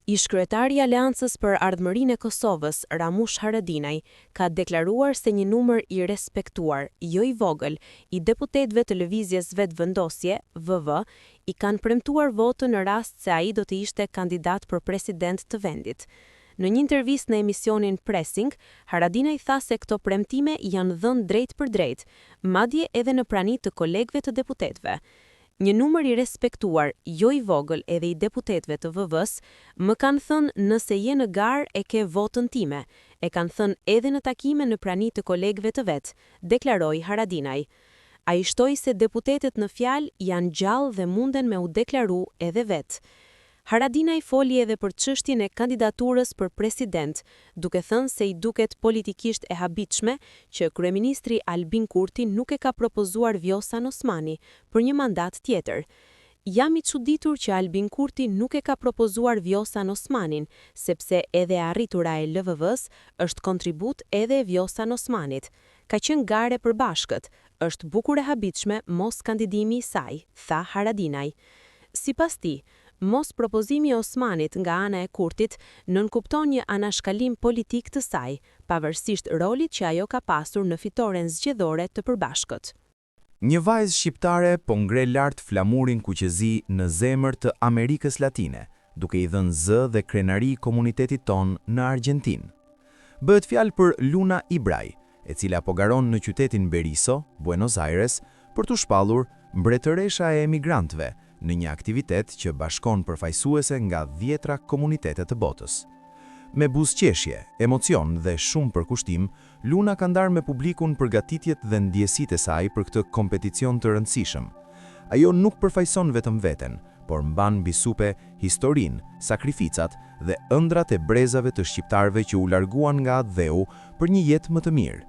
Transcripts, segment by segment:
Ish-kryetari i Aleancës për Ardhmërinë e Kosovës, Ramush Haradinaj, ka deklaruar se një numër i respektuar, jo i vogël, i deputetëve të Lëvizjes Vetëvendosje, VV, i kanë premtuar votën në rast se ai do të ishte kandidat për president të vendit. Në një intervistë në emisionin Pressing, Haradinaj tha se këto premtime janë dhënë drejt për drejt, madje edhe në prani të kolegëve të deputetëve. Një numër i respektuar, jo i vogël edhe i deputetëve të VV-s, më kanë thënë nëse je në garë e ke votën time, e kanë thënë edhe në takime në prani të kolegëve të vet, deklaroi Haradinaj. Ai shtoi se deputetët në fjalë janë gjallë dhe munden me u deklaru edhe vet. Haradinaj foli edhe për çështjen e kandidaturës për president, duke thënë se i duket politikisht e habitshme që kryeministri Albin Kurti nuk e ka propozuar Vjosan Osmani për një mandat tjetër. Jam i çuditur që Albin Kurti nuk e ka propozuar Vjosan Osmanin, sepse edhe e arritura e LVV-s është kontribut edhe e Vjosan Osmanit. Ka qenë gare përbashkët, është bukur e habitshme mos kandidimi i saj, tha Haradinaj. Sipas tij, mos propozimi i Osmanit nga ana e Kurtit nënkupton një anashkalim politik të saj, pavarësisht rolit që ajo ka pasur në fitoren zgjedhore të përbashkët. Një vajzë shqiptare po ngre lart flamurin kuqezi në zemër të Amerikës Latine, duke i dhënë zë dhe krenari komunitetit ton në Argjentinë. Bëhet fjalë për Luna Ibraj, e cila po garon në qytetin Berisso, Buenos Aires, për të shpallur mbretëresha e emigrantëve në një aktivitet që bashkon përfaqësuese nga 10 komunitete të botës. Me buzëqeshje, emocion dhe shumë përkushtim, Luna ka ndarë me publikun përgatitjet dhe ndjesitë e saj për këtë kompeticion të rëndësishëm. Ajo nuk përfaqëson vetëm veten, por mban mbi supe historinë, sakrificat dhe ëndrat e brezave të shqiptarëve që u larguan nga atë dheu për një jetë më të mirë.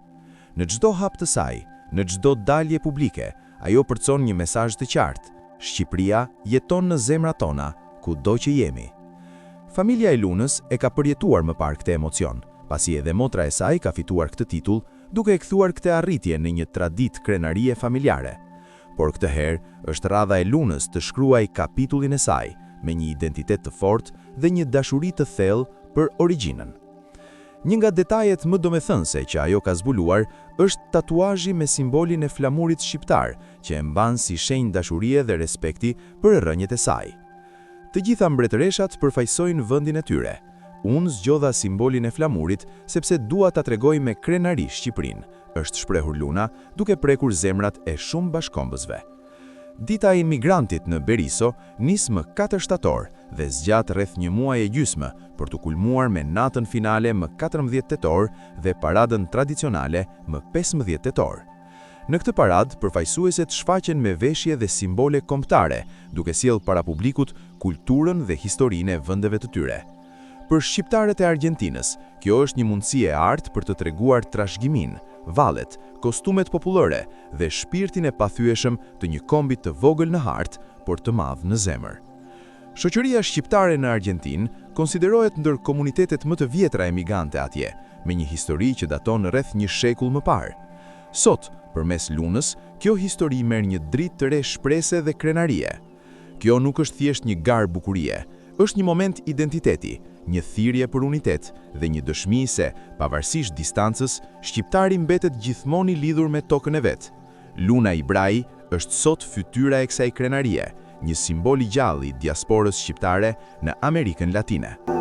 Në çdo hap të saj, në çdo dalje publike, ajo përcon një mesazh të qartë: Shqipëria jeton në zemrat tona, kudo që jemi. Familja e Lunës e ka përjetuar më parë këtë emocion, pasi edhe motra e saj ka fituar këtë titull, duke e kthuar këtë arritje në një traditë krenarie familjare. Por këtë herë është radha e Lunës të shkruajë kapitullin e saj me një identitet të fortë dhe një dashuri të thellë për origjinën. Një nga detajet më domethënëse që ajo ka zbuluar është tatuazhi me simbolin e flamurit shqiptar, që e mban si shenjë dashurie dhe respekti për rrënjët e saj. Të gjitha mbretëreshat përfaqësojnë vendin e tyre. Unë zgjodha simbolin e flamurit sepse dua ta tregoj me krenari Shqipërinë, është shprehur Luna, duke prekur zemrat e shumë bashkëkombësve. Dita e imigrantit në Berisso nis më 4 shtator dhe zgjat rreth një muaj e gjysmë për të kulmuar me natën finale më 14 tetor dhe paradën tradicionale më 15 tetor. Në këtë parad, përfaqësuesit shfaqen me veshje dhe simbole kombëtare, duke sjellë para publikut kulturën dhe historinë e vendeve të tyre. Për shqiptarët e Argjentinës, kjo është një mundësi e artë për të treguar trashëgiminë, vallet, kostumet popullore dhe shpirtin e pathyeshëm të një kombi të vogël në hartë, por të madh në zemër. Shoqëria shqiptare në Argjentinë konsiderohet ndër komunitetet më të vjetra emigrante atje, me një histori që daton rreth një shekull më parë. Sot, përmes Lunës, kjo histori merr një dritë të re shprese dhe krenarie. Kjo nuk është thjesht një garë bukurie, është një moment identiteti, një thirrje për unitet dhe një dëshmi se, pavarësisht distancës, shqiptari mbetet gjithmonë i lidhur me tokën e vet. Luna Ibraj është sot fytyra e kësaj krenarie, një simbol i gjallë i diasporës shqiptare në Amerikën Latine.